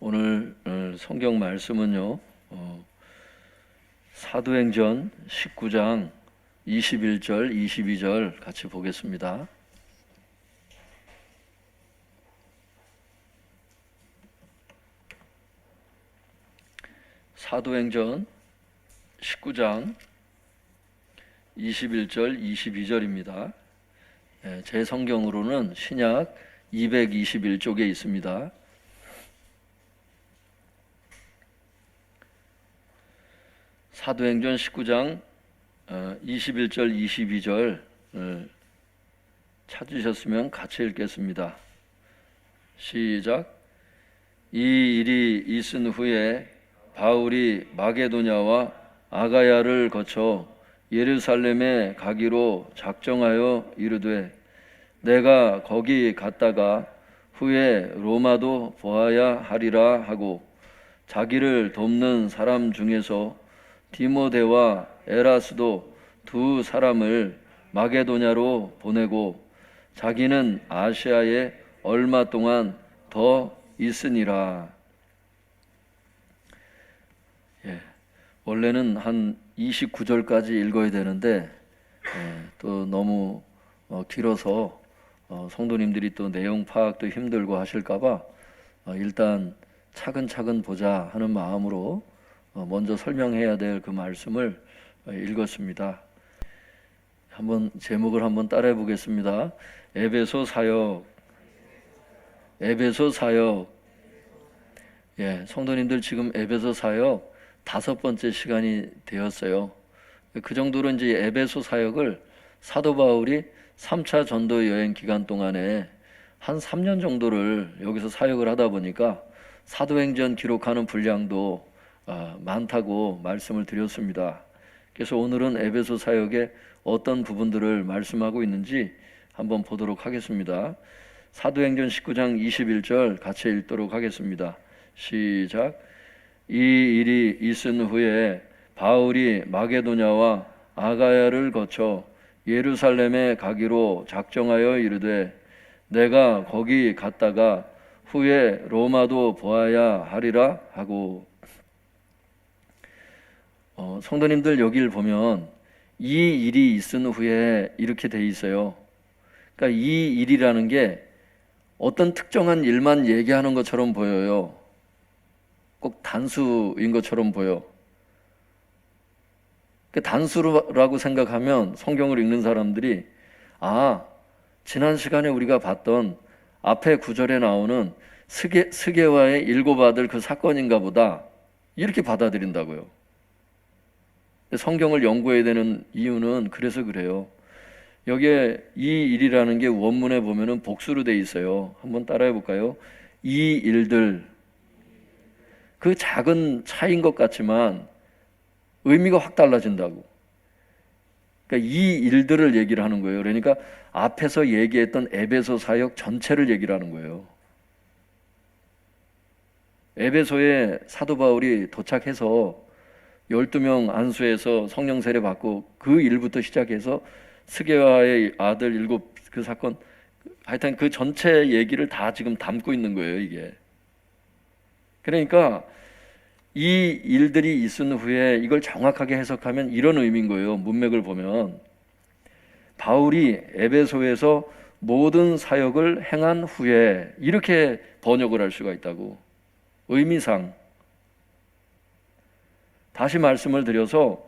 오늘 성경 말씀은요, 사도행전 19장 21절, 22절 같이 보겠습니다. 사도행전 19장 21절, 22절입니다. 제 성경으로는 신약 221쪽에 있습니다. 사도행전 19장 21절, 22절 찾으셨으면 같이 읽겠습니다. 시작. 이 일이 있은 후에 바울이 마게도냐와 아가야를 거쳐 예루살렘에 가기로 작정하여 이르되 내가 거기 갔다가 후에 로마도 보아야 하리라 하고 자기를 돕는 사람 중에서 디모데와 에라스도 두 사람을 마게도냐로 보내고 자기는 아시아에 얼마 동안 더 있으니라. 원래는 한 29절까지 읽어야 되는데 또 너무 길어서 성도님들이 또 내용 파악도 힘들고 하실까봐 일단 차근차근 보자 하는 마음으로 먼저 설명해야 될 그 말씀을 읽었습니다. 한번 제목을 한번 따라해 보겠습니다. 에베소 사역. 에베소 사역. 성도님들 지금 에베소 사역 5번째 시간이 되었어요. 그 정도로 이제 에베소 사역을 사도 바울이 3차 전도 여행 기간 동안에 한 3년 정도를 여기서 사역을 하다 보니까 사도행전 기록하는 분량도 많다고 말씀을 드렸습니다. 그래서 오늘은 에베소 사역의 어떤 부분들을 말씀하고 있는지 한번 보도록 하겠습니다. 사도행전 19장 21절 같이 읽도록 하겠습니다. 시작. 이 일이 있은 후에 바울이 마게도냐와 아가야를 거쳐 예루살렘에 가기로 작정하여 이르되 내가 거기 갔다가 후에 로마도 보아야 하리라 하고. 성도님들 여기를 보면 이 일이 있은 후에 이렇게 돼 있어요. 그러니까 이 일이라는 게 어떤 특정한 일만 얘기하는 것처럼 보여요. 꼭 단수인 것처럼 보여. 단수라고 생각하면 성경을 읽는 사람들이 지난 시간에 우리가 봤던 앞에 구절에 나오는 스게와의 7 아들 그 사건인가 보다 이렇게 받아들인다고요. 성경을 연구해야 되는 이유는 그래서 그래요. 여기에 이 일이라는 게 원문에 보면은 복수로 돼 있어요. 한번 따라해 볼까요? 이 일들. 그 작은 차이인 것 같지만 의미가 확 달라진다고. 그러니까 이 일들을 얘기를 하는 거예요. 그러니까 앞에서 얘기했던 에베소 사역 전체를 얘기를 하는 거예요. 에베소에 사도 바울이 도착해서 12명 안수해서 성령 세례 받고 그 일부터 시작해서 스게와의 아들 7 그 사건, 하여튼 그 전체 얘기를 다 지금 담고 있는 거예요, 이게. 그러니까 이 일들이 있은 후에 이걸 정확하게 해석하면 이런 의미인 거예요. 문맥을 보면 바울이 에베소에서 모든 사역을 행한 후에 이렇게 번역을 할 수가 있다고. 의미상. 다시 말씀을 드려서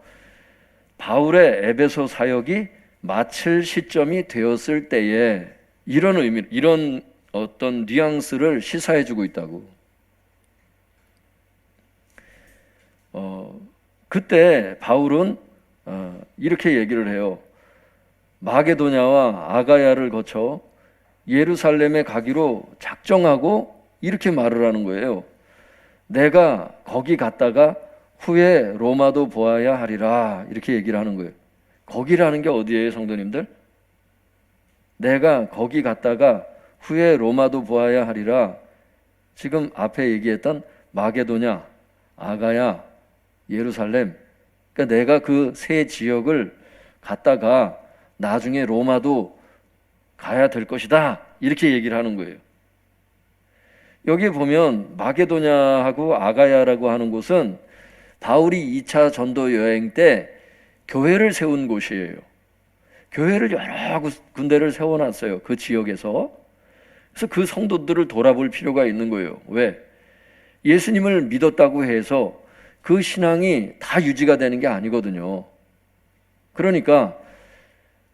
바울의 에베소 사역이 마칠 시점이 되었을 때에 이런 의미, 이런 어떤 뉘앙스를 시사해 주고 있다고. 그때 바울은 이렇게 얘기를 해요. 마게도냐와 아가야를 거쳐 예루살렘에 가기로 작정하고 이렇게 말을 하는 거예요. 내가 거기 갔다가 후에 로마도 보아야 하리라 이렇게 얘기를 하는 거예요. 거기라는 게 어디예요, 성도님들? 내가 거기 갔다가 후에 로마도 보아야 하리라. 지금 앞에 얘기했던 마게도냐, 아가야, 예루살렘. 그러니까 내가 그 세 지역을 갔다가 나중에 로마도 가야 될 것이다 이렇게 얘기를 하는 거예요. 여기 보면 마게도냐하고 아가야라고 하는 곳은 바울이 2차 전도 여행 때 교회를 세운 곳이에요. 교회를 여러 군데를 세워놨어요. 그 지역에서. 그래서 그 성도들을 돌아볼 필요가 있는 거예요. 왜? 예수님을 믿었다고 해서 그 신앙이 다 유지가 되는 게 아니거든요. 그러니까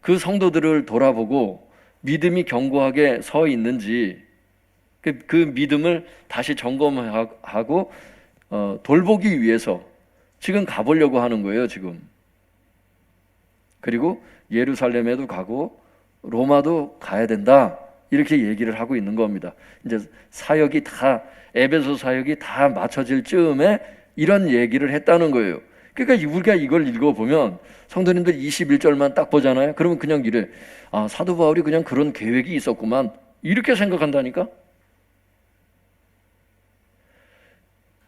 그 성도들을 돌아보고 믿음이 견고하게 서 있는지 그 믿음을 다시 점검하고 돌보기 위해서 지금 가보려고 하는 거예요, 지금. 그리고 예루살렘에도 가고 로마도 가야 된다. 이렇게 얘기를 하고 있는 겁니다. 이제 사역이 다 에베소 사역이 다 맞춰질 즈음에 이런 얘기를 했다는 거예요. 그러니까 우리가 이걸 읽어보면 성도님들 21절만 딱 보잖아요. 그러면 그냥 이래. 아, 사도 바울이 그냥 그런 계획이 있었구만. 이렇게 생각한다니까?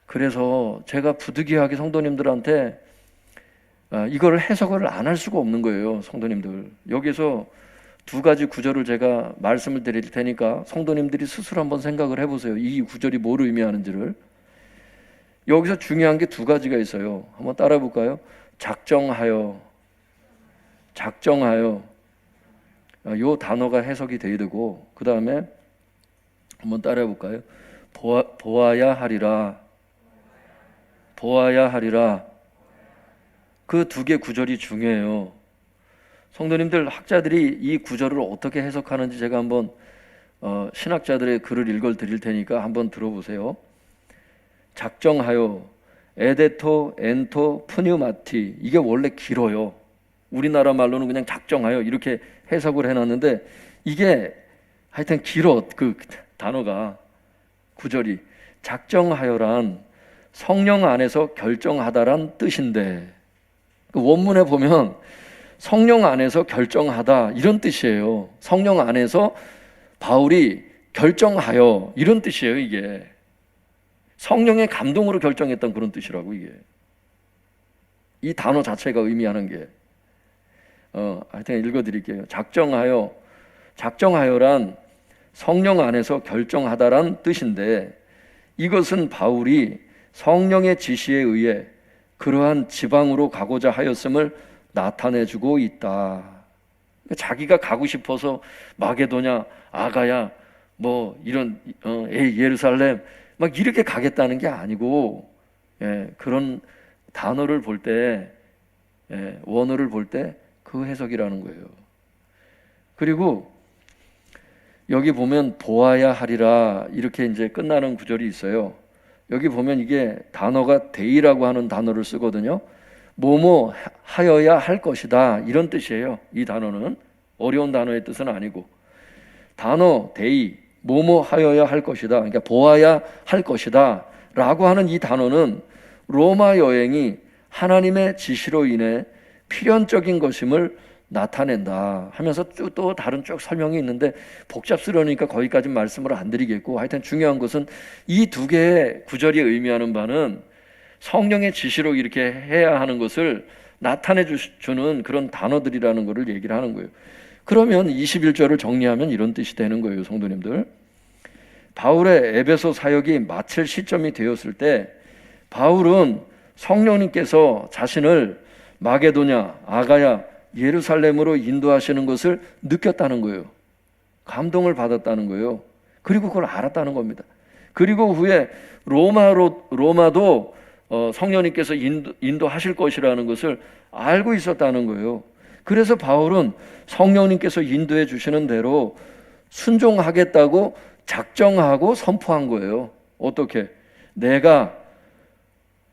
그래서 제가 부득이하게 성도님들한테 이걸 해석을 안 할 수가 없는 거예요. 성도님들. 여기서 두 가지 구절을 제가 말씀을 드릴 테니까 성도님들이 스스로 한번 생각을 해보세요. 이 구절이 뭘 의미하는지를. 여기서 중요한 게 두 가지가 있어요. 한번 따라 볼까요? 작정하여. 요 단어가 해석이 돼야 되고, 그 다음에 한번 따라 볼까요? 보아야 하리라. 그 두 개 구절이 중요해요. 성도님들, 학자들이 이 구절을 어떻게 해석하는지 제가 한번 신학자들의 글을 읽어 드릴 테니까 한번 들어보세요. 작정하여, 에데토, 엔토, 푸뉴마티. 이게 원래 길어요. 우리나라 말로는 그냥 작정하여 이렇게 해석을 해놨는데 이게 하여튼 길어. 그 단어가, 구절이. 작정하여란 성령 안에서 결정하다란 뜻인데, 그 원문에 보면 성령 안에서 결정하다 이런 뜻이에요. 성령 안에서 바울이 결정하여 이런 뜻이에요. 이게 성령의 감동으로 결정했던 그런 뜻이라고. 이게 이 단어 자체가 의미하는 게 하여튼 읽어드릴게요. 작정하여란 성령 안에서 결정하다란 뜻인데, 이것은 바울이 성령의 지시에 의해 그러한 지방으로 가고자 하였음을 나타내주고 있다. 자기가 가고 싶어서 마게도냐, 아가야, 뭐 이런 예루살렘 막 이렇게 가겠다는 게 아니고, 그런 단어를 볼 때, 원어를 볼 때 그 해석이라는 거예요. 그리고 여기 보면 보아야 하리라 이렇게 이제 끝나는 구절이 있어요. 여기 보면 이게 단어가 데이라고 하는 단어를 쓰거든요. 뭐뭐 하여야 할 것이다 이런 뜻이에요. 이 단어는 어려운 단어의 뜻은 아니고, 단어 데이 뭐뭐 하여야 할 것이다, 그러니까 보아야 할 것이다 라고 하는 이 단어는 로마 여행이 하나님의 지시로 인해 필연적인 것임을 나타낸다 하면서 또 다른 쭉 설명이 있는데 복잡스러우니까 거기까지 말씀을 안 드리겠고, 하여튼 중요한 것은 이 두 개의 구절이 의미하는 바는 성령의 지시로 이렇게 해야 하는 것을 나타내 주는 그런 단어들이라는 것을 얘기를 하는 거예요. 그러면 21절을 정리하면 이런 뜻이 되는 거예요. 성도님들, 바울의 에베소 사역이 마칠 시점이 되었을 때 바울은 성령님께서 자신을 마게도냐, 아가야, 예루살렘으로 인도하시는 것을 느꼈다는 거예요. 감동을 받았다는 거예요. 그리고 그걸 알았다는 겁니다. 그리고 후에 로마도 성령님께서 인도하실 것이라는 것을 알고 있었다는 거예요. 그래서 바울은 성령님께서 인도해 주시는 대로 순종하겠다고 작정하고 선포한 거예요. 어떻게? 내가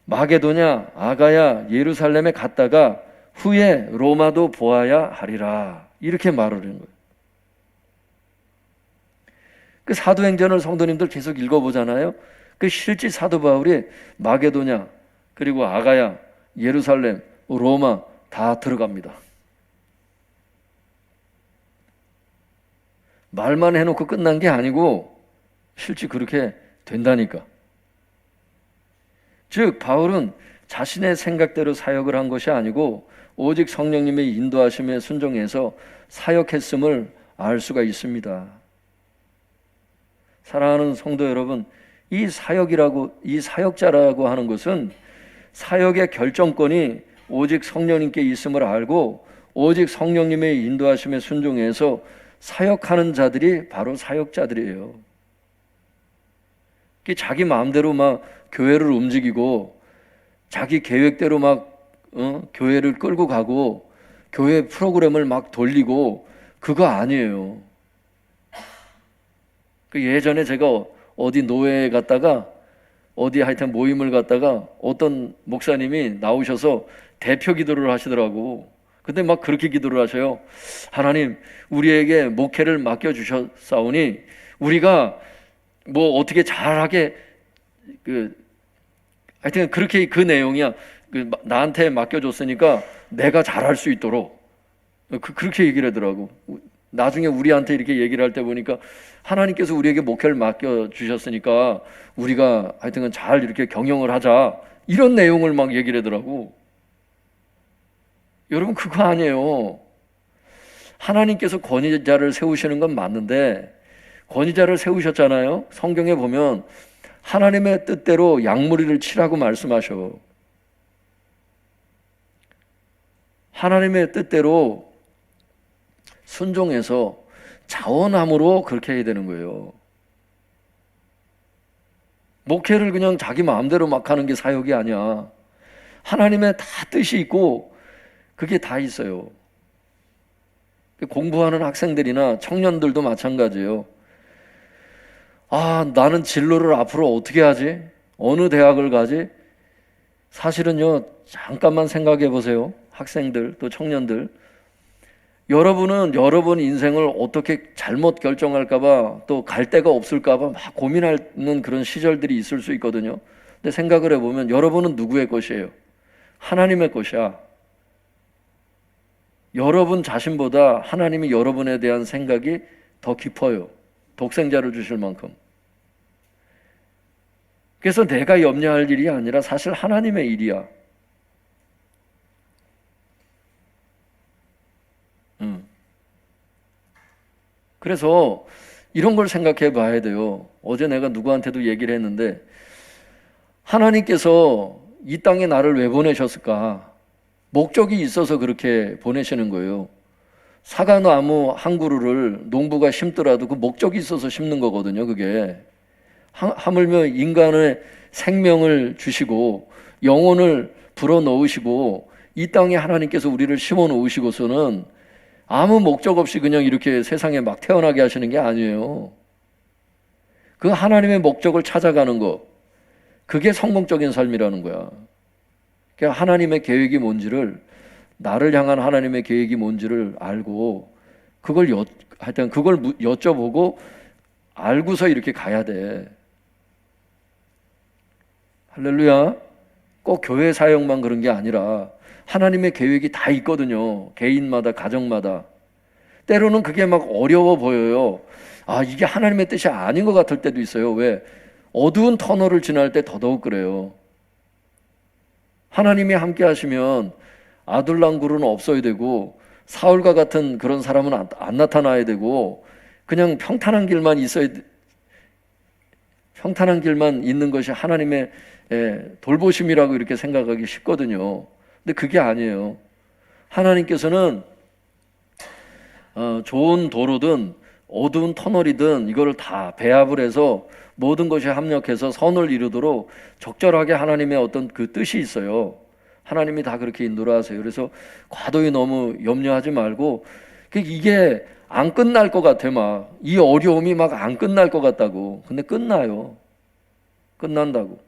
마게도냐, 아가야, 예루살렘에 갔다가 후에 로마도 보아야 하리라 이렇게 말을 하는 거예요. 그 사도행전을 성도님들 계속 읽어보잖아요. 그 실제 사도 바울이 마게도냐, 그리고 아가야, 예루살렘, 로마 다 들어갑니다. 말만 해놓고 끝난 게 아니고 실제 그렇게 된다니까. 즉 바울은 자신의 생각대로 사역을 한 것이 아니고 오직 성령님의 인도하심에 순종해서 사역했음을 알 수가 있습니다. 사랑하는 성도 여러분, 이 사역자라고 하는 것은 사역의 결정권이 오직 성령님께 있음을 알고 오직 성령님의 인도하심에 순종해서 사역하는 자들이 바로 사역자들이에요. 자기 마음대로 막 교회를 움직이고 자기 계획대로 막 교회를 끌고 가고 교회 프로그램을 막 돌리고 그거 아니에요. 예전에 제가 어디 노회에 갔다가 어디 하여튼 모임을 갔다가 어떤 목사님이 나오셔서 대표 기도를 하시더라고. 근데 막 그렇게 기도를 하셔요. 하나님, 우리에게 목회를 맡겨주셨사오니 우리가 뭐 어떻게 잘하게 하여튼 그렇게 그 내용이야. 나한테 맡겨줬으니까 내가 잘할 수 있도록 그렇게 얘기를 하더라고. 나중에 우리한테 이렇게 얘기를 할 때 보니까 하나님께서 우리에게 목회를 맡겨주셨으니까 우리가 하여튼 잘 이렇게 경영을 하자 이런 내용을 막 얘기를 하더라고. 여러분 그거 아니에요. 하나님께서 권위자를 세우시는 건 맞는데 권위자를 세우셨잖아요. 성경에 보면 하나님의 뜻대로 양무리를 치라고 말씀하셔. 하나님의 뜻대로 순종해서 자원함으로 그렇게 해야 되는 거예요. 목회를 그냥 자기 마음대로 막 하는 게 사역이 아니야. 하나님의 다 뜻이 있고 그게 다 있어요. 공부하는 학생들이나 청년들도 마찬가지예요. 나는 진로를 앞으로 어떻게 하지? 어느 대학을 가지? 사실은요, 잠깐만 생각해 보세요. 학생들, 또 청년들. 여러분은 여러분 인생을 어떻게 잘못 결정할까봐 또 갈 데가 없을까봐 막 고민하는 그런 시절들이 있을 수 있거든요. 근데 생각을 해보면 여러분은 누구의 것이에요? 하나님의 것이야. 여러분 자신보다 하나님이 여러분에 대한 생각이 더 깊어요. 독생자를 주실 만큼. 그래서 내가 염려할 일이 아니라 사실 하나님의 일이야. 그래서 이런 걸 생각해 봐야 돼요. 어제 내가 누구한테도 얘기를 했는데 하나님께서 이 땅에 나를 왜 보내셨을까? 목적이 있어서 그렇게 보내시는 거예요. 사과나무 한 그루를 농부가 심더라도 그 목적이 있어서 심는 거거든요. 그게 하물며 인간의 생명을 주시고 영혼을 불어넣으시고 이 땅에 하나님께서 우리를 심어 놓으시고서는 아무 목적 없이 그냥 이렇게 세상에 막 태어나게 하시는 게 아니에요. 그 하나님의 목적을 찾아가는 거, 그게 성공적인 삶이라는 거야. 그러니까 하나님의 계획이 뭔지를, 나를 향한 하나님의 계획이 뭔지를 알고 하여튼 그걸 여쭤보고 알고서 이렇게 가야 돼. 할렐루야. 꼭 교회 사역만 그런 게 아니라 하나님의 계획이 다 있거든요. 개인마다, 가정마다. 때로는 그게 막 어려워 보여요. 이게 하나님의 뜻이 아닌 것 같을 때도 있어요. 왜? 어두운 터널을 지날 때 더더욱 그래요. 하나님이 함께 하시면 아둘랑굴은 없어야 되고 사울과 같은 그런 사람은 안 나타나야 되고 그냥 평탄한 길만 있는 것이 하나님의 돌보심이라고 이렇게 생각하기 쉽거든요. 근데 그게 아니에요. 하나님께서는 좋은 도로든 어두운 터널이든 이거를 다 배합을 해서 모든 것이 합력해서 선을 이루도록 적절하게 하나님의 어떤 그 뜻이 있어요. 하나님이 다 그렇게 인도를 하세요. 그래서 과도히 너무 염려하지 말고 이게 안 끝날 것 같아. 막 이 어려움이 막 안 끝날 것 같다고. 근데 끝나요. 끝난다고.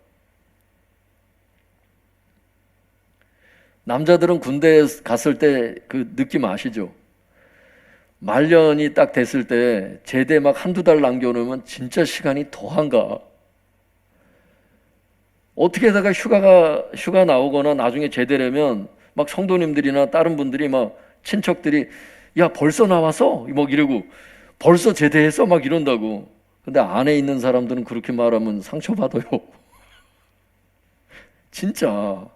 남자들은 군대에 갔을 때 그 느낌 아시죠? 말년이 딱 됐을 때 제대 막 한두 달 남겨놓으면 진짜 시간이 더한가. 어떻게다가 휴가 나오거나 나중에 제대라면 막 성도님들이나 다른 분들이 막 친척들이 야 벌써 나왔어? 막 이러고 벌써 제대했어? 막 이런다고. 근데 안에 있는 사람들은 그렇게 말하면 상처받아요. 진짜.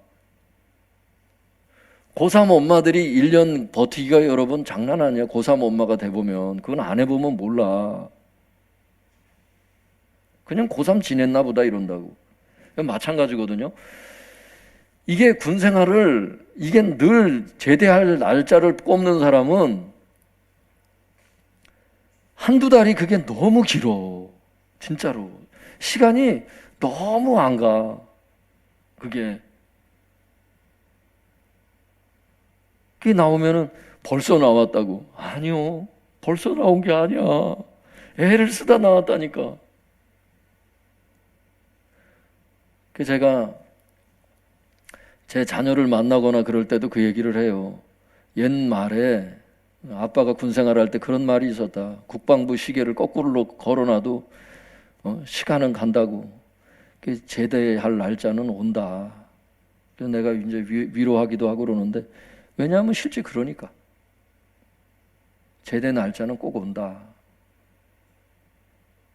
고3 엄마들이 1년 버티기가 여러분 장난 아니야. 고3 엄마가 돼보면. 그건 안 해보면 몰라. 그냥 고3 지냈나 보다 이런다고. 마찬가지거든요. 이게 군 생활을, 이게 늘 제대할 날짜를 꼽는 사람은 한두 달이 그게 너무 길어. 진짜로. 시간이 너무 안 가. 그게 나오면은 벌써 나왔다고. 아니요. 벌써 나온 게 아니야. 애를 쓰다 나왔다니까. 제가 제 자녀를 만나거나 그럴 때도 그 얘기를 해요. 옛말에 아빠가 군 생활할 때 그런 말이 있었다. 국방부 시계를 거꾸로 걸어놔도 시간은 간다고. 제대할 날짜는 온다. 그래서 내가 이제 위로하기도 하고 그러는데, 왜냐하면 실제 그러니까. 제대 날짜는 꼭 온다.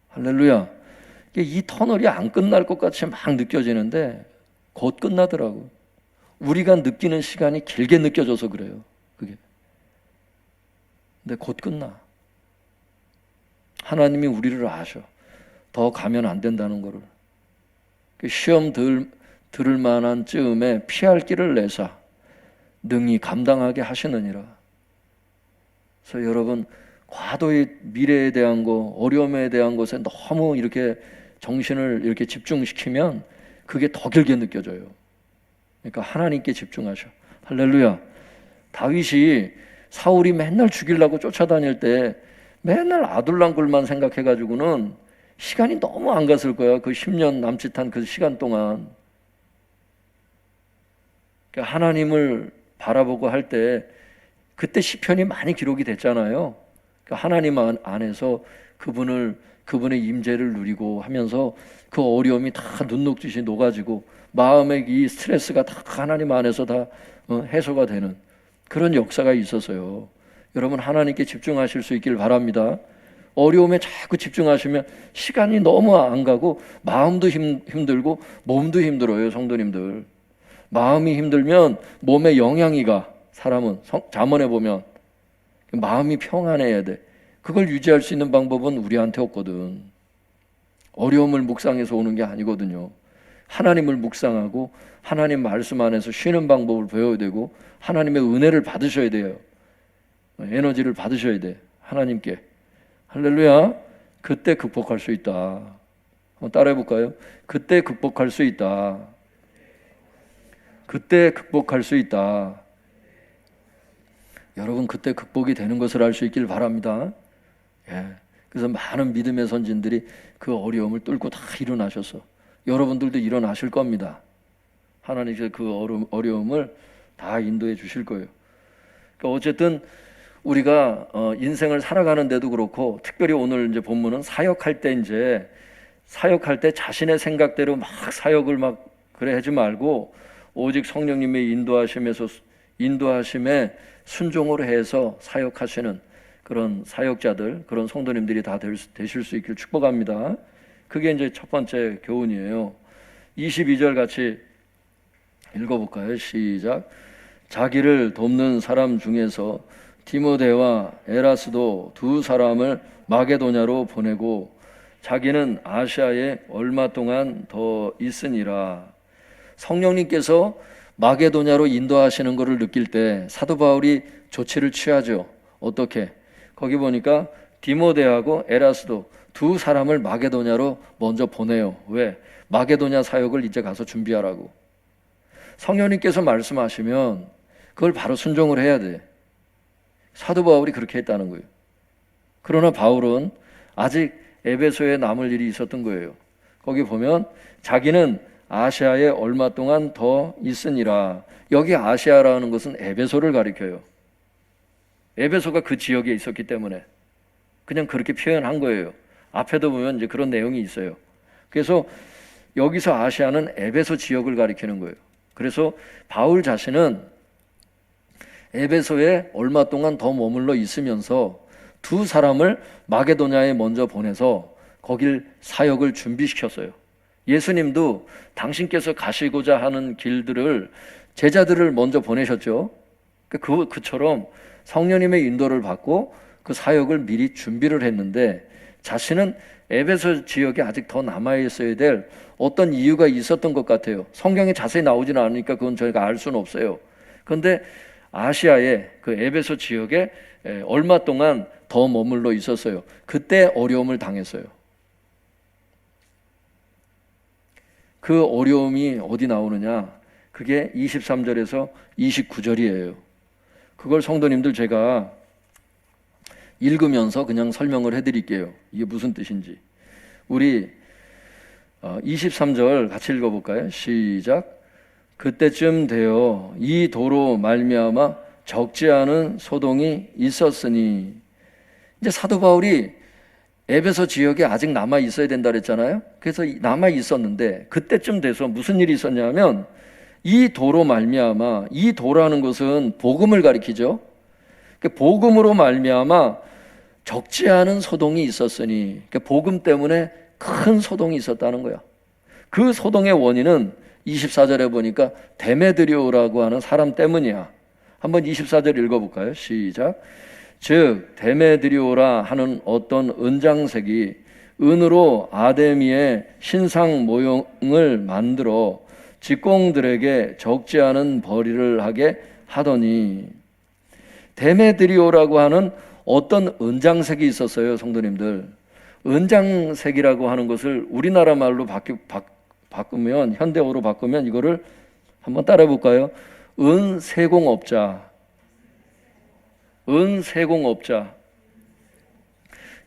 할렐루야. 이 터널이 안 끝날 것 같이 막 느껴지는데 곧 끝나더라고. 우리가 느끼는 시간이 길게 느껴져서 그래요. 그게. 근데 곧 끝나. 하나님이 우리를 아셔. 더 가면 안 된다는 거를. 시험 들을 만한 즈음에 피할 길을 내사 능히 감당하게 하시느니라. 그래서 여러분, 과도히 미래에 대한 거, 어려움에 대한 것에 너무 이렇게 정신을 이렇게 집중시키면 그게 더 길게 느껴져요. 그러니까 하나님께 집중하셔. 할렐루야. 다윗이 사울이 맨날 죽이려고 쫓아다닐 때 맨날 아둘람굴만 생각해가지고는 시간이 너무 안 갔을 거야. 그 10년 남짓한 그 시간 동안. 그러니까 하나님을 바라보고 할 때 그때 시편이 많이 기록이 됐잖아요. 그러니까 하나님 안에서 그분의 임재를 누리고 하면서 그 어려움이 다 눈 녹듯이 녹아지고 마음의 이 스트레스가 다 하나님 안에서 다 해소가 되는 그런 역사가 있어서요. 여러분, 하나님께 집중하실 수 있길 바랍니다. 어려움에 자꾸 집중하시면 시간이 너무 안 가고 마음도 힘들고 몸도 힘들어요. 성도님들, 마음이 힘들면 몸에 영향이 가. 사람은 잠언에 보면 마음이 평안해야 돼. 그걸 유지할 수 있는 방법은 우리한테 없거든. 어려움을 묵상해서 오는 게 아니거든요. 하나님을 묵상하고 하나님 말씀 안에서 쉬는 방법을 배워야 되고 하나님의 은혜를 받으셔야 돼요. 에너지를 받으셔야 돼. 하나님께. 할렐루야. 그때 극복할 수 있다. 한번 따라해 볼까요? 그때 극복할 수 있다. 그때 극복할 수 있다. 여러분, 그때 극복이 되는 것을 알 수 있길 바랍니다. 예. 그래서 많은 믿음의 선진들이 그 어려움을 뚫고 다 일어나셔서 여러분들도 일어나실 겁니다. 하나님께서 그 어려움을 다 인도해 주실 거예요. 그러니까 어쨌든 우리가 인생을 살아가는데도 그렇고, 특별히 오늘 이제 본문은 사역할 때 자신의 생각대로 막 사역을 막 그래 하지 말고 오직 성령님의 인도하심에 순종을 해서 사역하시는 그런 사역자들, 그런 성도님들이 다 되실 수 있길 축복합니다. 그게 이제 첫 번째 교훈이에요. 22절 같이 읽어볼까요? 시작. 자기를 돕는 사람 중에서 디모데와 에라스도 두 사람을 마게도냐로 보내고 자기는 아시아에 얼마 동안 더 있으니라. 성령님께서 마게도냐로 인도하시는 것을 느낄 때 사도 바울이 조치를 취하죠. 어떻게? 거기 보니까 디모데하고 에라스도 두 사람을 마게도냐로 먼저 보내요. 왜? 마게도냐 사역을 이제 가서 준비하라고. 성령님께서 말씀하시면 그걸 바로 순종을 해야 돼. 사도 바울이 그렇게 했다는 거예요. 그러나 바울은 아직 에베소에 남을 일이 있었던 거예요. 거기 보면 자기는 아시아에 얼마 동안 더 있으니라. 여기 아시아라는 것은 에베소를 가리켜요. 에베소가 그 지역에 있었기 때문에 그냥 그렇게 표현한 거예요. 앞에도 보면 이제 그런 내용이 있어요. 그래서 여기서 아시아는 에베소 지역을 가리키는 거예요. 그래서 바울 자신은 에베소에 얼마 동안 더 머물러 있으면서 두 사람을 마게도냐에 먼저 보내서 거길 사역을 준비시켰어요. 예수님도 당신께서 가시고자 하는 길들을 제자들을 먼저 보내셨죠. 그처럼 성령님의 인도를 받고 그 사역을 미리 준비를 했는데 자신은 에베소 지역에 아직 더 남아있어야 될 어떤 이유가 있었던 것 같아요. 성경에 자세히 나오지는 않으니까 그건 저희가 알 수는 없어요. 그런데 아시아의 그 에베소 지역에 얼마 동안 더 머물러 있었어요. 그때 어려움을 당했어요. 그 어려움이 어디 나오느냐? 그게 23절에서 29절이에요. 그걸 성도님들 제가 읽으면서 그냥 설명을 해드릴게요. 이게 무슨 뜻인지. 우리 23절 같이 읽어볼까요? 시작. 그때쯤 되어 이 도로 말미암아 적지 않은 소동이 있었으니, 이제 사도 바울이 에베소 지역에 아직 남아 있어야 된다 그랬잖아요. 그래서 남아 있었는데 그때쯤 돼서 무슨 일이 있었냐면, 이 도로 말미암아, 이 도라는 것은 복음을 가리키죠. 복음으로 말미암아 적지 않은 소동이 있었으니, 복음 때문에 큰 소동이 있었다는 거야. 그 소동의 원인은 24절에 보니까 데메드리오라고 하는 사람 때문이야. 한번 24절 읽어볼까요? 시작. 즉 데메드리오라 하는 어떤 은장색이 은으로 아데미의 신상 모형을 만들어 직공들에게 적지 않은 벌이를 하게 하더니, 데메드리오라고 하는 어떤 은장색이 있었어요. 성도님들, 은장색이라고 하는 것을 우리나라 말로 바꾸면, 현대어로 바꾸면 이거를 한번 따라해 볼까요? 은세공업자. 은세공업자.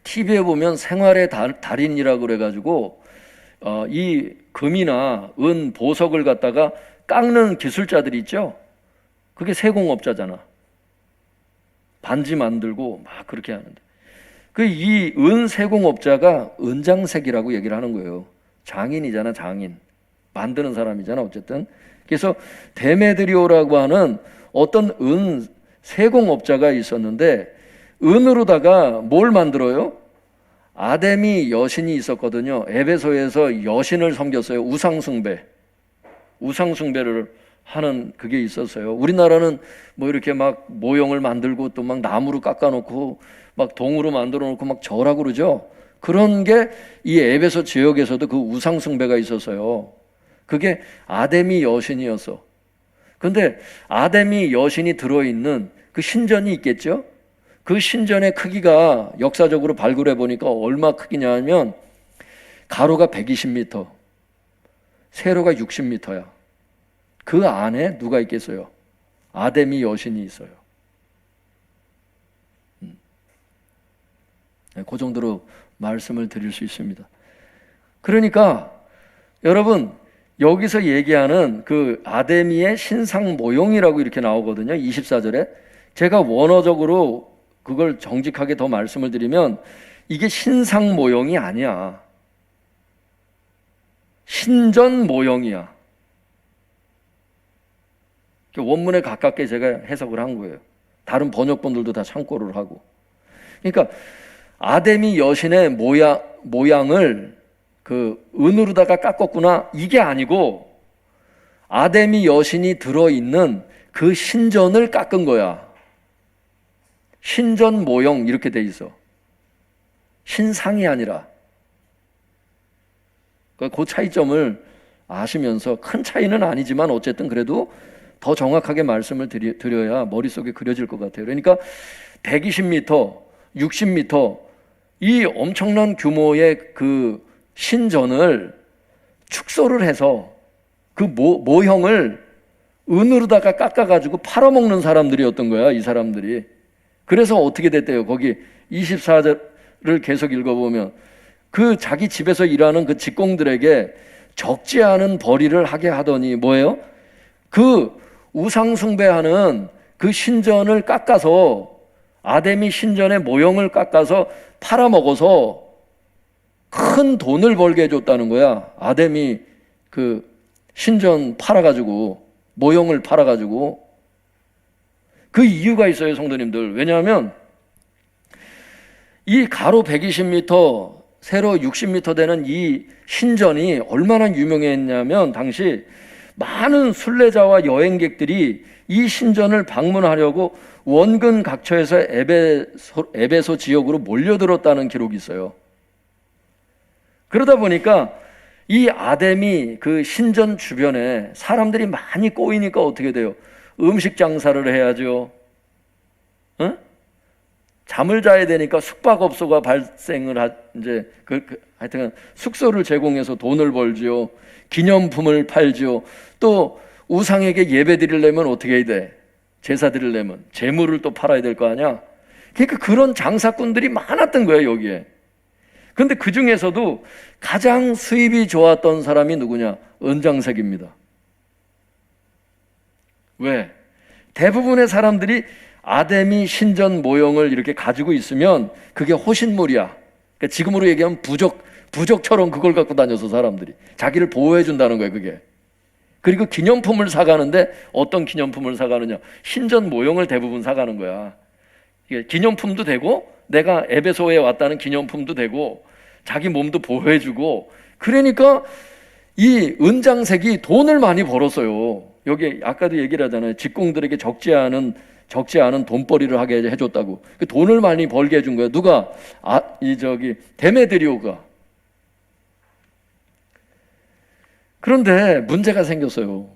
TV에 보면 생활의 달인이라고 그래가지고 이 금이나 은 보석을 갖다가 깎는 기술자들이 있죠. 그게 세공업자잖아. 반지 만들고 막 그렇게 하는데, 그 이 은세공업자가 은장색이라고 얘기를 하는 거예요. 장인이잖아, 장인. 만드는 사람이잖아, 어쨌든. 그래서 데메드리오라고 하는 어떤 은세공업자가 있었는데, 은으로다가 뭘 만들어요? 아데미 여신이 있었거든요. 에베소에서 여신을 섬겼어요. 우상숭배를 하는 그게 있었어요. 우리나라는 뭐 이렇게 막 모형을 만들고 또 막 나무로 깎아놓고 막 동으로 만들어 놓고 막 절하고 그러죠. 그런 게 이 에베소 지역에서도 그 우상숭배가 있었어요. 그게 아데미 여신이었어. 근데 아데미 여신이 들어있는 그 신전이 있겠죠? 그 신전의 크기가 역사적으로 발굴해 보니까 얼마 크기냐 하면 가로가 120m, 세로가 60m야. 그 안에 누가 있겠어요? 아데미 여신이 있어요. 그 정도로 말씀을 드릴 수 있습니다. 그러니까 여러분, 여기서 얘기하는 그 아데미의 신상 모형이라고 이렇게 나오거든요. 24절에. 제가 원어적으로 그걸 정직하게 더 말씀을 드리면, 이게 신상 모형이 아니야. 신전 모형이야. 원문에 가깝게 제가 해석을 한 거예요. 다른 번역본들도 다 참고를 하고. 그러니까 아데미 여신의 모양을 그 은으로다가 깎았구나, 이게 아니고 아데미 여신이 들어있는 그 신전을 깎은 거야. 신전 모형 이렇게 돼 있어. 신상이 아니라. 그 차이점을 아시면서, 큰 차이는 아니지만 어쨌든 그래도 더 정확하게 말씀을 드려야 머릿속에 그려질 것 같아요. 그러니까 120m, 60m 이 엄청난 규모의 그 신전을 축소를 해서 그 모형을 은으로다가 깎아가지고 팔아먹는 사람들이었던 거야, 이 사람들이. 그래서 어떻게 됐대요? 거기 24절을 계속 읽어보면 그 자기 집에서 일하는 그 직공들에게 적지 않은 벌이를 하게 하더니, 뭐예요? 그 우상숭배하는 그 신전을 깎아서, 아데미 신전의 모형을 깎아서 팔아먹어서 큰 돈을 벌게 해줬다는 거야. 아데미 그 신전 팔아가지고, 모형을 팔아가지고. 그 이유가 있어요, 성도님들. 왜냐하면 이 가로 120m, 세로 60m 되는 이 신전이 얼마나 유명했냐면, 당시 많은 순례자와 여행객들이 이 신전을 방문하려고 원근 각처에서 에베소 지역으로 몰려들었다는 기록이 있어요. 그러다 보니까 이 아데미 그 신전 주변에 사람들이 많이 꼬이니까 어떻게 돼요? 음식 장사를 해야죠. 어? 잠을 자야 되니까 숙박업소가 발생을 이제 하여튼 숙소를 제공해서 돈을 벌죠. 기념품을 팔죠. 또 우상에게 예배 드리려면 어떻게 해야 돼? 제사 드리려면 재물을 또 팔아야 될 거 아니야? 그러니까 그런 장사꾼들이 많았던 거예요, 여기에. 근데 그 중에서도 가장 수입이 좋았던 사람이 누구냐? 은장색입니다. 왜? 대부분의 사람들이 아데미 신전 모형을 이렇게 가지고 있으면 그게 호신물이야. 그러니까 지금으로 얘기하면 부적처럼 그걸 갖고 다녀서 사람들이 자기를 보호해 준다는 거예요, 그게. 그리고 기념품을 사가는데 어떤 기념품을 사가느냐? 신전 모형을 대부분 사가는 거야. 이게 기념품도 되고 내가 에베소에 왔다는 기념품도 되고 자기 몸도 보호해 주고, 그러니까 이 은장색이 돈을 많이 벌었어요. 여기 아까도 얘기를 하잖아요. 직공들에게 적지 않은 돈벌이를 하게 해줬다고. 그 돈을 많이 벌게 해준 거예요. 누가? 데메드리오가. 그런데 문제가 생겼어요.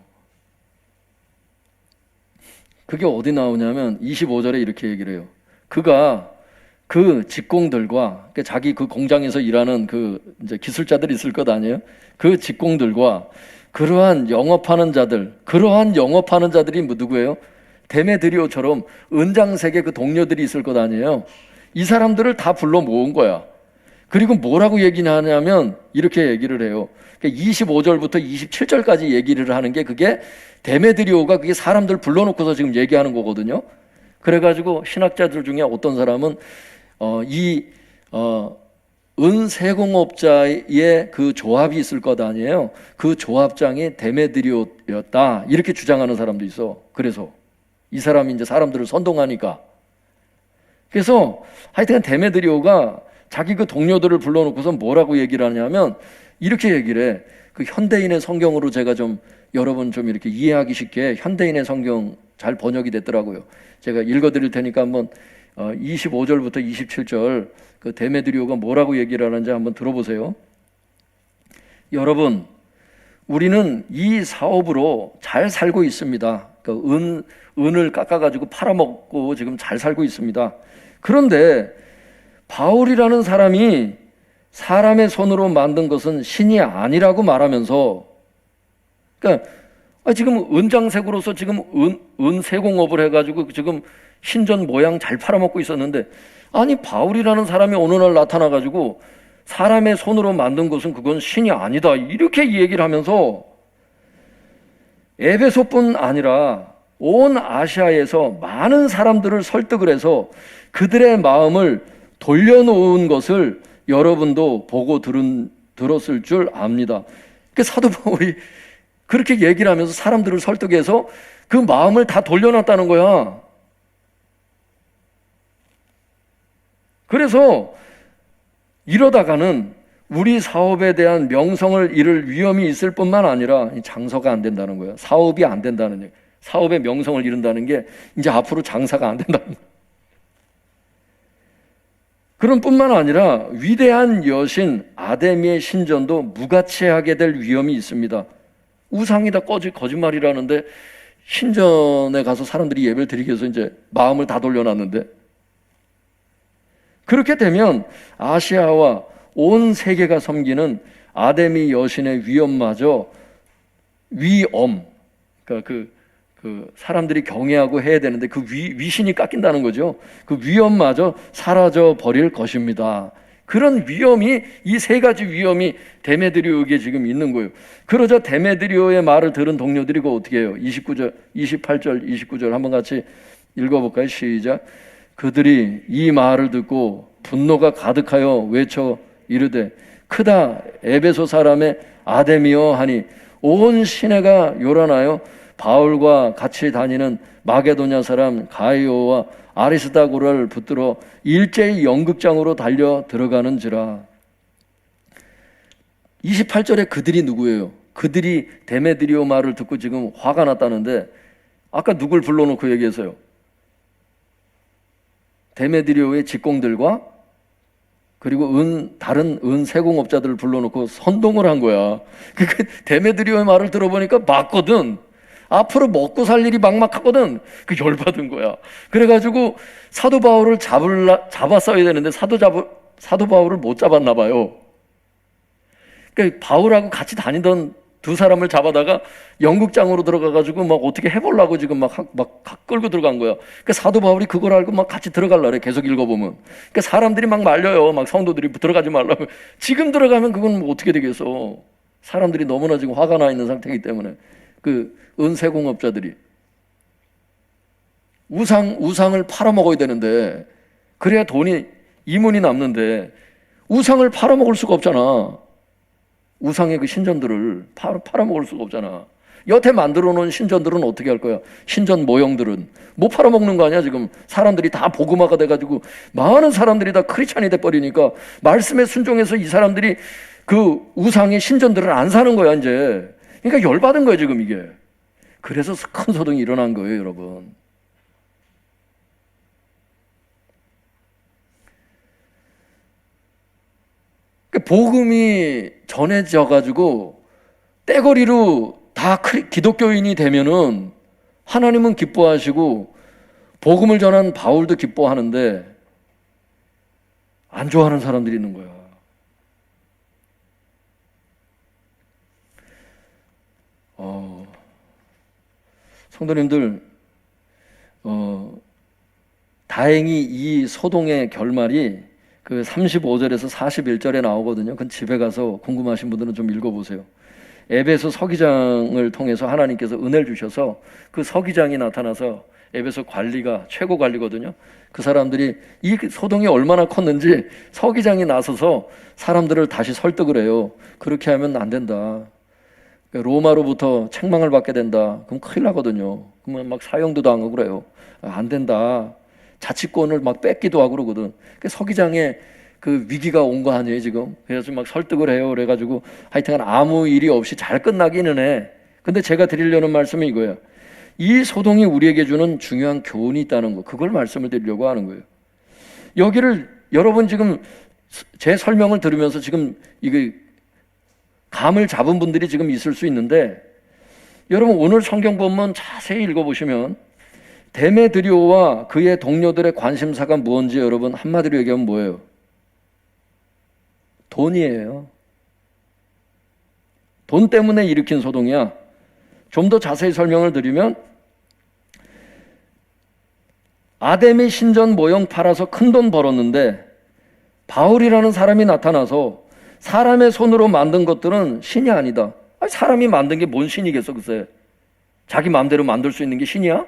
그게 어디 나오냐면 25절에 이렇게 얘기를 해요. 그가 그 직공들과, 자기 그 공장에서 일하는 그 이제 기술자들이 있을 것 아니에요? 그 직공들과 그러한 영업하는 자들이 누구예요? 데메드리오처럼 은장색의 그 동료들이 있을 것 아니에요? 이 사람들을 다 불러 모은 거야. 그리고 뭐라고 얘기하냐면 이렇게 얘기를 해요. 25절부터 27절까지 얘기를 하는 게 그게 데메드리오가 그게 사람들 불러놓고서 지금 얘기하는 거거든요. 그래가지고 신학자들 중에 어떤 사람은 은세공업자의 그 조합이 있을 것 아니에요. 그 조합장이 데메드리오였다, 이렇게 주장하는 사람도 있어. 그래서 이 사람이 이제 사람들을 선동하니까. 그래서 하여튼 데메드리오가 자기 그 동료들을 불러놓고서 뭐라고 얘기를 하냐면 이렇게 얘기를 해. 그 현대인의 성경으로 제가 좀 여러분 좀 이렇게 이해하기 쉽게 현대인의 성경 잘 번역이 됐더라고요. 제가 읽어드릴 테니까 한번 25절부터 27절 그 데메드리오가 뭐라고 얘기를 하는지 한번 들어보세요. 여러분, 우리는 이 사업으로 잘 살고 있습니다. 그 은을 깎아가지고 팔아먹고 지금 잘 살고 있습니다. 그런데 바울이라는 사람이 사람의 손으로 만든 것은 신이 아니라고 말하면서, 그러니까 지금 은장색으로서 지금 은세공업을 해가지고 지금 신전 모양 잘 팔아먹고 있었는데, 아니 바울이라는 사람이 어느 날 나타나가지고 사람의 손으로 만든 것은 그건 신이 아니다, 이렇게 얘기를 하면서 에베소뿐 아니라 온 아시아에서 많은 사람들을 설득을 해서 그들의 마음을 돌려놓은 것을 여러분도 보고 들었을 줄 압니다. 그 사도 바울이 그렇게 얘기를 하면서 사람들을 설득해서 그 마음을 다 돌려놨다는 거야. 그래서 이러다가는 우리 사업에 대한 명성을 잃을 위험이 있을 뿐만 아니라 장사가 안 된다는 거예요. 사업이 안 된다는 얘기. 사업의 명성을 잃는다는 게 이제 앞으로 장사가 안 된다는 거예요. 그런 뿐만 아니라 위대한 여신 아데미의 신전도 무가치하게 될 위험이 있습니다. 우상이 다 거짓말이라는데 신전에 가서 사람들이 예배를 드리기 위해서 이제 마음을 다 돌려놨는데, 그렇게 되면 아시아와 온 세계가 섬기는 아데미 여신의 위엄마저 그러니까 그 사람들이 경외하고 해야 되는데 그 위신이 깎인다는 거죠. 그 위엄마저 사라져 버릴 것입니다. 그런 위험이, 이 세 가지 위험이 데메드리오에게 지금 있는 거예요. 그러자 데메드리오의 말을 들은 동료들이 그 어떻게 해요? 28절, 29절 한번 같이 읽어볼까요? 시작. 그들이 이 말을 듣고 분노가 가득하여 외쳐 이르되 크다 에베소 사람의 아데미여 하니 온 시내가 요란하여 바울과 같이 다니는 마게도냐 사람 가이오와 아리스다고를 붙들어 일제히 연극장으로 달려 들어가는지라. 28절에 그들이 누구예요? 그들이 데메드리오 말을 듣고 지금 화가 났다는데 아까 누굴 불러놓고 얘기했어요? 데메드리오의 직공들과 그리고 다른 세공업자들을 불러놓고 선동을 한 거야. 그 데메드리오의 말을 들어보니까 맞거든. 앞으로 먹고 살 일이 막막하거든. 그 열받은 거야. 그래가지고 사도 바울을 잡았어야 되는데 사도 바울을 못 잡았나 봐요. 그러니까 바울하고 같이 다니던 두 사람을 잡아다가 연극장으로 들어가가지고 막 어떻게 해보려고 지금 막 끌고 들어간 거야. 그러니까 사도 바울이 그걸 알고 막 같이 들어가려고 그래. 계속 읽어보면. 그러니까 사람들이 막 말려요. 막 성도들이 들어가지 말라고. 지금 들어가면 그건 뭐 어떻게 되겠어. 사람들이 너무나 지금 화가 나 있는 상태이기 때문에. 그 은세공업자들이 우상을 팔아먹어야 되는데, 그래야 이문이 남는데 우상을 팔아먹을 수가 없잖아. 우상의 그 신전들을 팔아먹을 수가 없잖아. 여태 만들어 놓은 신전들은 어떻게 할 거야? 신전 모형들은 못 팔아먹는 거 아니야? 지금 사람들이 다 복음화가 돼가지고 많은 사람들이 다 크리스찬이 돼버리니까 말씀에 순종해서 이 사람들이 그 우상의 신전들을 안 사는 거야 이제. 그러니까 열받은 거야 지금 이게. 그래서 큰 소동이 일어난 거예요 여러분. 복음이 전해져 가지고 떼거리로 다 기독교인이 되면은 하나님은 기뻐하시고 복음을 전한 바울도 기뻐하는데 안 좋아하는 사람들이 있는 거야. 성도님들, 다행히 이 소동의 결말이 그 35절에서 41절에 나오거든요. 그건 집에 가서 궁금하신 분들은 좀 읽어보세요. 에베소 서기장을 통해서 하나님께서 은혜를 주셔서 그 서기장이 나타나서 에베소 관리가 최고 관리거든요. 그 사람들이 이 소동이 얼마나 컸는지 서기장이 나서서 사람들을 다시 설득을 해요. 그렇게 하면 안 된다. 로마로부터 책망을 받게 된다. 그럼 큰일 나거든요. 그러면 막 사형도 당하고 그래요. 안 된다. 자치권을 막 뺏기도 하고 그러거든. 서기장에 그 위기가 온 거 아니에요 지금. 그래서 막 설득을 해요. 그래가지고 하여튼 아무 일이 없이 잘 끝나기는 해. 근데 제가 드리려는 말씀은 이거예요. 이 소동이 우리에게 주는 중요한 교훈이 있다는 거, 그걸 말씀을 드리려고 하는 거예요. 여기를 여러분 지금 제 설명을 들으면서 지금 이게 감을 잡은 분들이 지금 있을 수 있는데, 여러분 오늘 성경 본문 자세히 읽어보시면 데메드리오와 그의 동료들의 관심사가 무엇인지 여러분 한마디로 얘기하면 뭐예요? 돈이에요. 돈 때문에 일으킨 소동이야. 좀 더 자세히 설명을 드리면 아데미 신전 모형 팔아서 큰 돈 벌었는데 바울이라는 사람이 나타나서 사람의 손으로 만든 것들은 신이 아니다. 아니, 사람이 만든 게 뭔 신이겠어 글쎄. 자기 마음대로 만들 수 있는 게 신이야?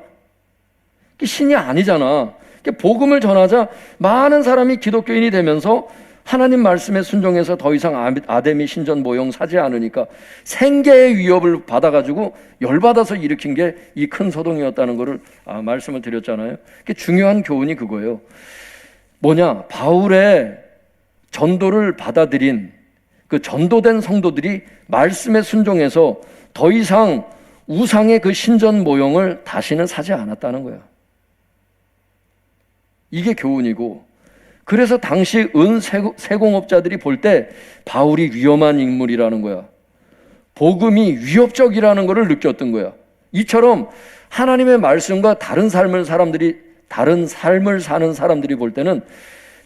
신이 아니잖아. 복음을 전하자 많은 사람이 기독교인이 되면서 하나님 말씀에 순종해서 더 이상 아데미 신전 모형 사지 않으니까 생계의 위협을 받아가지고 열받아서 일으킨 게 이 큰 소동이었다는 것을 말씀을 드렸잖아요. 중요한 교훈이 그거예요. 뭐냐? 바울의 전도를 받아들인 그 전도된 성도들이 말씀에 순종해서 더 이상 우상의 그 신전 모형을 다시는 사지 않았다는 거야. 이게 교훈이고, 그래서 당시 세공업자들이 볼 때 바울이 위험한 인물이라는 거야. 복음이 위협적이라는 것을 느꼈던 거야. 이처럼 하나님의 말씀과 다른 삶을 사는 사람들이 볼 때는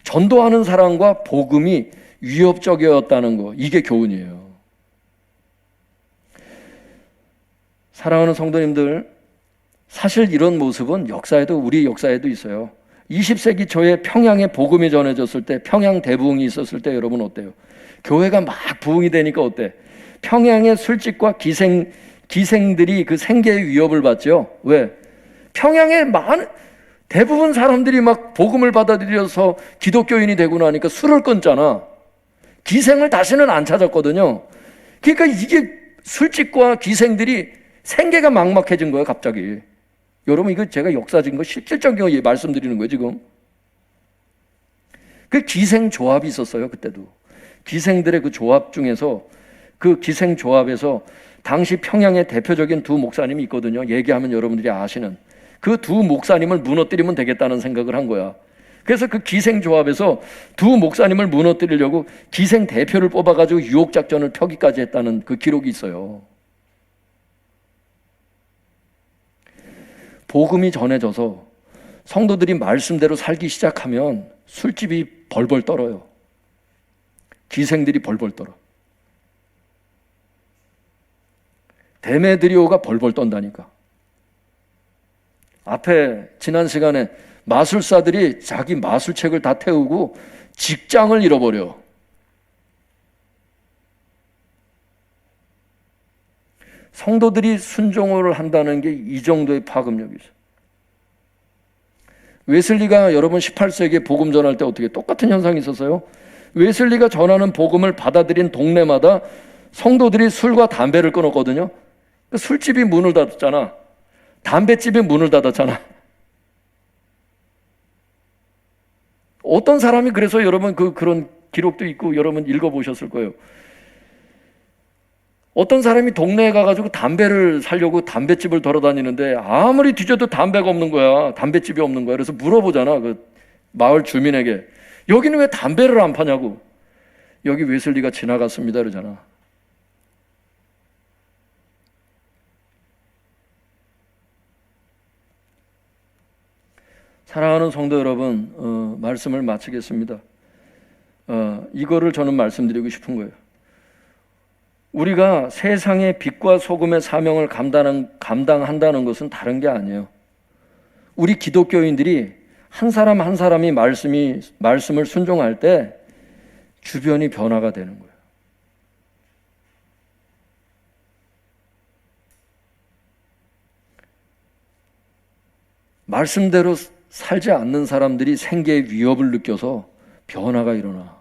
전도하는 사람과 복음이 위협적이었다는 거, 이게 교훈이에요. 사랑하는 성도님들, 사실 이런 모습은 우리 역사에도 있어요. 20세기 초에 평양에 복음이 전해졌을 때, 평양 대부흥이 있었을 때 여러분 어때요? 교회가 막 부흥이 되니까 어때? 평양의 술집과 기생들이 그 생계의 위협을 받죠. 왜? 평양에 대부분 사람들이 막 복음을 받아들여서 기독교인이 되고 나니까 술을 끊잖아. 기생을 다시는 안 찾았거든요. 그러니까 이게 술집과 기생들이 생계가 막막해진 거예요 갑자기. 여러분 이거 제가 역사적인 거 실질적인 거 말씀드리는 거예요 지금. 그 기생 조합이 있었어요 그때도. 기생들의 그 조합 중에서, 그 기생 조합에서 당시 평양의 대표적인 두 목사님이 있거든요. 얘기하면 여러분들이 아시는 그 두 목사님을 무너뜨리면 되겠다는 생각을 한 거야. 그래서 그 기생조합에서 두 목사님을 무너뜨리려고 기생 대표를 뽑아가지고 유혹작전을 펴기까지 했다는 그 기록이 있어요. 복음이 전해져서 성도들이 말씀대로 살기 시작하면 술집이 벌벌 떨어요. 기생들이 벌벌 떨어. 데메드리오가 벌벌 떤다니까. 앞에 지난 시간에 마술사들이 자기 마술책을 다 태우고 직장을 잃어버려. 성도들이 순종을 한다는 게 이 정도의 파급력이죠. 웨슬리가 여러분 18세기에 복음 전할 때 어떻게 똑같은 현상이 있었어요? 웨슬리가 전하는 복음을 받아들인 동네마다 성도들이 술과 담배를 끊었거든요. 술집이 문을 닫았잖아. 담배집이 문을 닫았잖아. 어떤 사람이 그래서 여러분 그런 기록도 있고 여러분 읽어보셨을 거예요. 어떤 사람이 동네에 가가지고 담배를 사려고 담배집을 돌아다니는데 아무리 뒤져도 담배가 없는 거야. 담배집이 없는 거야. 그래서 물어보잖아. 그 마을 주민에게. 여기는 왜 담배를 안 파냐고. 여기 웨슬리가 지나갔습니다. 그러잖아. 사랑하는 성도 여러분, 말씀을 마치겠습니다. 이거를 저는 말씀드리고 싶은 거예요. 우리가 세상의 빛과 소금의 사명을 감당한다는 것은 다른 게 아니에요. 우리 기독교인들이 한 사람 한 사람이 말씀을 순종할 때 주변이 변화가 되는 거예요. 말씀대로 살지 않는 사람들이 생계의 위협을 느껴서 변화가 일어나.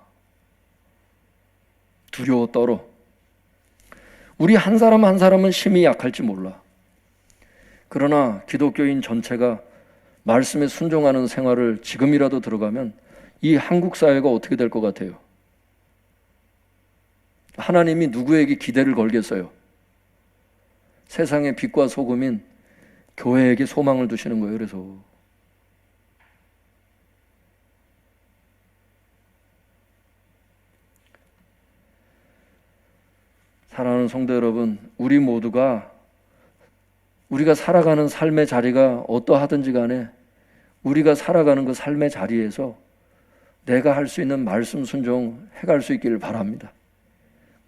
두려워 떨어. 우리 한 사람 한 사람은 심히 약할지 몰라. 그러나 기독교인 전체가 말씀에 순종하는 생활을 지금이라도 들어가면 이 한국 사회가 어떻게 될 것 같아요? 하나님이 누구에게 기대를 걸겠어요? 세상의 빛과 소금인 교회에게 소망을 두시는 거예요. 그래서 사랑하는 성도 여러분, 우리 모두가 우리가 살아가는 삶의 자리가 어떠하든지 간에 우리가 살아가는 그 삶의 자리에서 내가 할 수 있는 말씀 순종 해갈 수 있기를 바랍니다.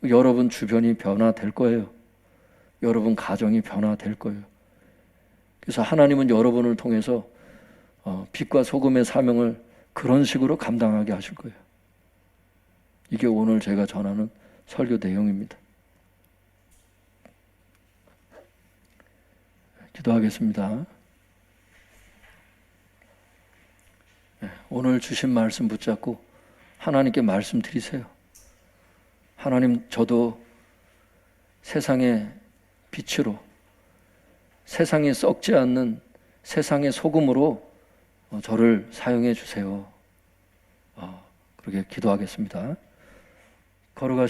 여러분 주변이 변화될 거예요. 여러분 가정이 변화될 거예요. 그래서 하나님은 여러분을 통해서 빛과 소금의 사명을 그런 식으로 감당하게 하실 거예요. 이게 오늘 제가 전하는 설교 내용입니다. 기도하겠습니다. 오늘 주신 말씀 붙잡고 하나님께 말씀드리세요. 하나님, 저도 세상의 빛으로, 세상에 썩지 않는 세상의 소금으로 저를 사용해 주세요. 그렇게 기도하겠습니다. 걸어가시